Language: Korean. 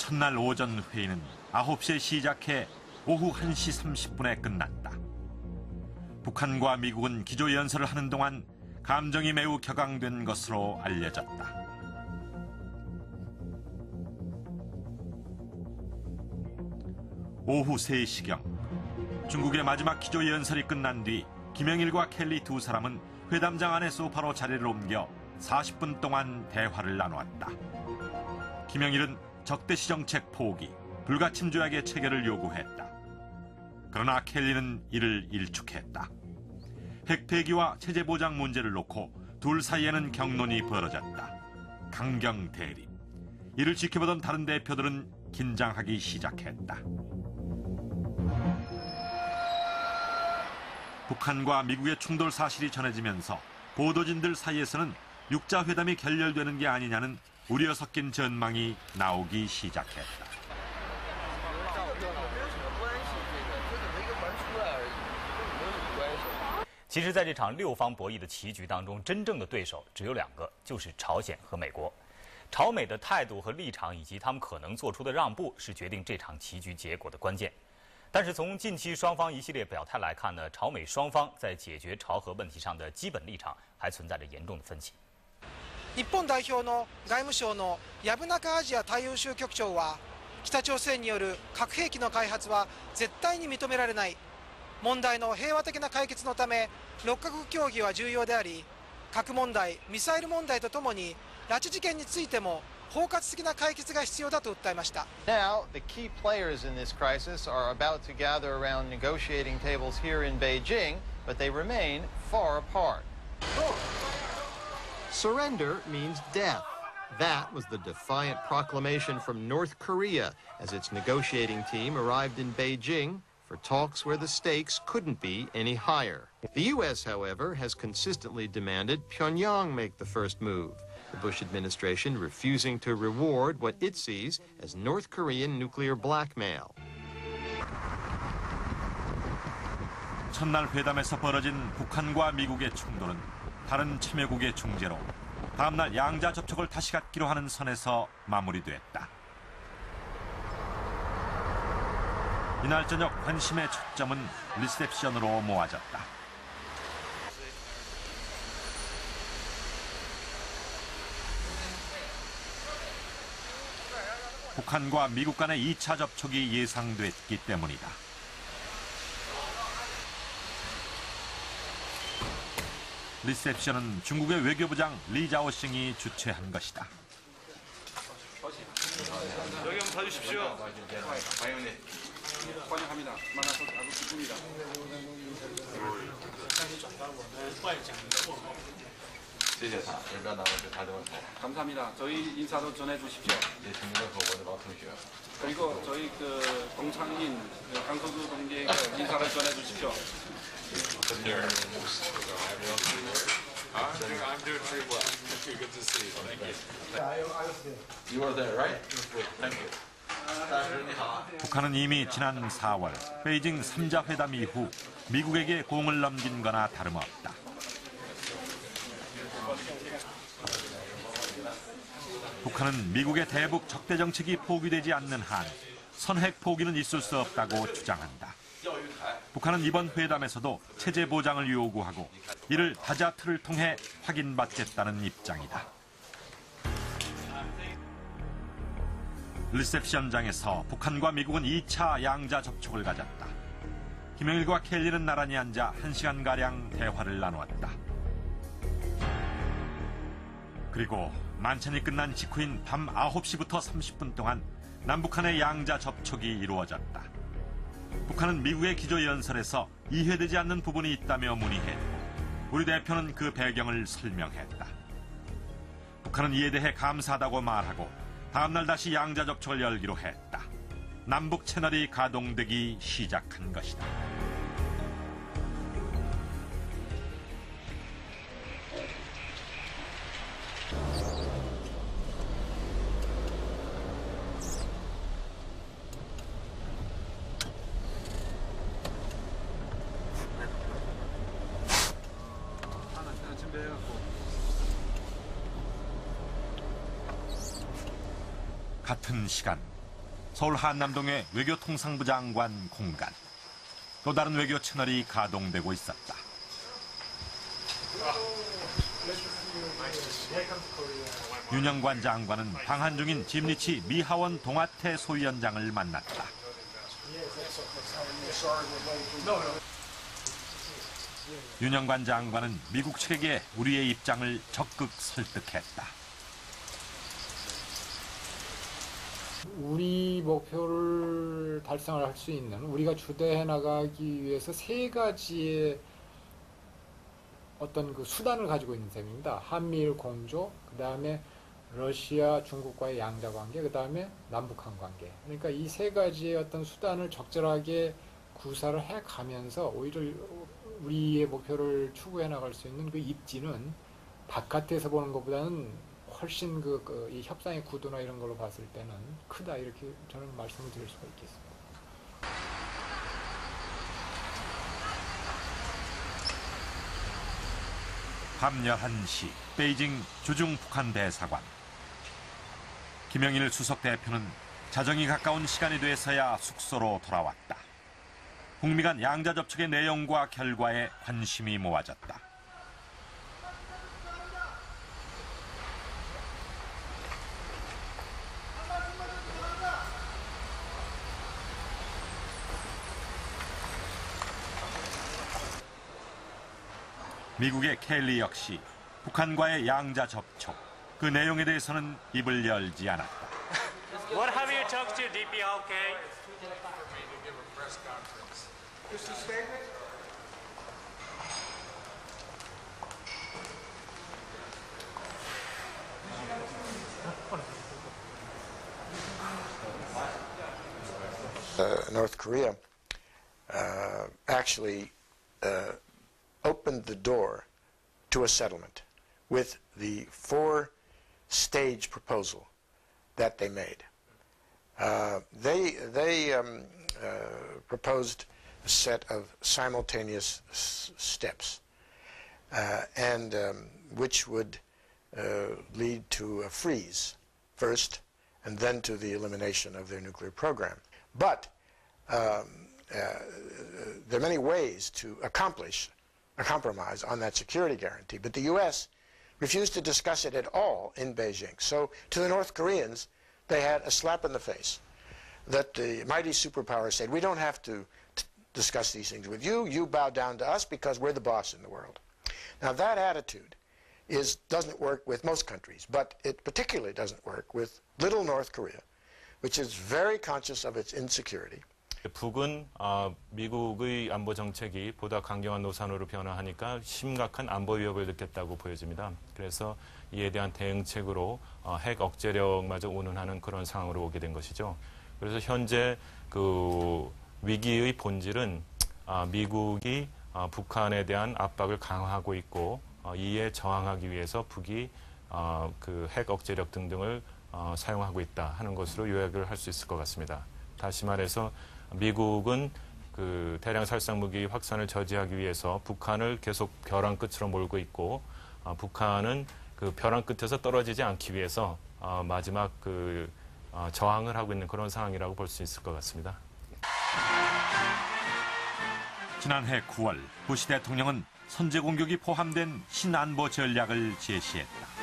첫날 오전 회의는 9시에 시작해 오후 1시 30분에 끝났다. 북한과 미국은 기조연설을 하는 동안 감정이 매우 격앙된 것으로 알려졌다. 오후 3시경 중국의 마지막 기조연설이 끝난 뒤 김영일과 켈리 두 사람은 회담장 안의 소파로 자리를 옮겨 40분 동안 대화를 나누었다. 김영일은 적대시 정책 포기, 불가침 조약의 체결을 요구했다. 그러나 켈리는 이를 일축했다. 핵폐기와 체제 보장 문제를 놓고 둘 사이에는 격론이 벌어졌다. 강경 대립. 이를 지켜보던 다른 대표들은 긴장하기 시작했다. 북한과 미국의 충돌 사실이 전해지면서 보도진들 사이에서는 육자회담이 결렬되는 게 아니냐는 우려 섞인 전망이 나오기 시작했다. 其实，在这场六方博弈的棋局当中，真正的对手只有2个，就是朝鲜和美国。朝美的态度和立场以及他们可能做出的让步，是决定这场棋局结果的关键。但是从近期双方一系列表态来看呢，朝美双方在解决朝核问题上的基本立场还存在着严重的分歧。日本代表の外務省の薮中アジア大洋州局長は、北朝鮮による核兵器の開発は絶対に認められない。問題の平和的な解決のため、6カ国協議は重要であり、核問題、ミサイル問題とともに拉致事件についても包括的な解決が必要だと訴えました。Now, the key players in this crisis are about to gather around negotiating tables here in Beijing, but they remain far apart. Surrender means death. That was the defiant proclamation from North Korea as its negotiating team arrived in Beijing for talks where the stakes couldn't be any higher. The U.S., however, has consistently demanded Pyongyang make the first move, the Bush administration refusing to reward what it sees as North Korean nuclear blackmail. 첫날 회담에서 벌어진 북한과 미국의 충돌은 다른 참여국의 중재로 다음날 양자 접촉을 다시 갖기로 하는 선에서 마무리됐다. 이날 저녁 관심의 초점은 리셉션으로 모아졌다. 북한과 미국 간의 2차 접촉이 예상됐기 때문이다. 리셉션은 중국의 외교부장 리자오싱이 주최한 것이다. 여기 한번 봐주십시오. 환영합니다. 만나서 아주 기쁩니다. 감사합니다. 저희 인사도 전해주십시오. 그리고 저희 동창인 강서구 동지에게 인사를 전해주십시오. I'm doing pretty well. Good to see you. Thank you. You were there, right? Thank you. 북한은 이미 지난 4월 베이징 3자 회담 이후 미국에게 공을 넘긴 거나 다름없다. 북한은 미국의 대북 적대 정책이 포기되지 않는 한 선핵 포기는 있을 수 없다고 주장한다. 북한은 이번 회담에서도 체제 보장을 요구하고 이를 다자 틀을 통해 확인받겠다는 입장이다. 리셉션장에서 북한과 미국은 2차 양자 접촉을 가졌다. 김영일과 켈리는 나란히 앉아 1시간가량 대화를 나누었다. 그리고 만찬이 끝난 직후인 밤 9시부터 30분 동안 남북한의 양자 접촉이 이루어졌다. 북한은 미국의 기조연설에서 이해되지 않는 부분이 있다며 문의했고 우리 대표는 그 배경을 설명했다. 북한은 이에 대해 감사하다고 말하고 다음날 다시 양자 접촉을 열기로 했다. 남북 채널이 가동되기 시작한 것이다. 같은 시간 서울 한남동의 외교통상부 장관 공간. 또 다른 외교 채널이 가동되고 있었다. 윤영관 장관은 방한 중인 짐리치 미하원 동아태 소위원장을 만났다. 윤영관 장관은 미국 측에게 우리의 입장을 적극 설득했다. 우리 목표를 달성을 할 수 있는, 우리가 주도해 나가기 위해서 세 가지의 어떤 그 수단을 가지고 있는 셈입니다. 한미일 공조, 그 다음에 러시아, 중국과의 양자 관계, 그 다음에 남북한 관계. 그러니까 이 세 가지의 어떤 수단을 적절하게 구사를 해 가면서 오히려 우리의 목표를 추구해 나갈 수 있는 그 입지는 바깥에서 보는 것보다는 훨씬 이 협상의 구도나 이런 걸로 봤을 때는 크다, 이렇게 저는 말씀을 드릴 수가 있겠습니다. 밤 11시 베이징 주중 북한 대사관. 김영일 수석 대표는 자정이 가까운 시간이 돼서야 숙소로 돌아왔다. 북미 간 양자 접촉의 내용과 결과에 관심이 모아졌다. 미국의 켈리 역시 북한과의 양자 접촉, 그 내용에 대해서는 입을 열지 않았다. What have you talked to DPRK? North Korea actually opened the door to a settlement with the four-stage proposal that they made. They proposed a set of simultaneous steps, and which would lead to a freeze first, and then to the elimination of their nuclear program. But there are many ways to accomplish a compromise on that security guarantee, but the U.S. refused to discuss it at all in Beijing. So to the North Koreans, they had a slap in the face that the mighty superpower said, we don't have to discuss these things with you. You bow down to us because we're the boss in the world. Now that attitude doesn't work with most countries, but it particularly doesn't work with little North Korea, which is very conscious of its insecurity. 북은 미국의 안보 정책이 보다 강경한 노선으로 변화하니까 심각한 안보 위협을 느꼈다고 보여집니다. 그래서 이에 대한 대응책으로 핵 억제력마저 운운하는 그런 상황으로 오게 된 것이죠. 그래서 현재 그 위기의 본질은 미국이 북한에 대한 압박을 강화하고 있고 이에 저항하기 위해서 북이 그 핵 억제력 등등을 사용하고 있다 하는 것으로 요약을 할 수 있을 것 같습니다. 다시 말해서 미국은 그 대량 살상 무기 확산을 저지하기 위해서 북한을 계속 벼랑 끝으로 몰고 있고 북한은 그 벼랑 끝에서 떨어지지 않기 위해서 마지막 그 저항을 하고 있는 그런 상황이라고 볼 수 있을 것 같습니다. 지난해 9월 부시 대통령은 선제 공격이 포함된 신안보 전략을 제시했다.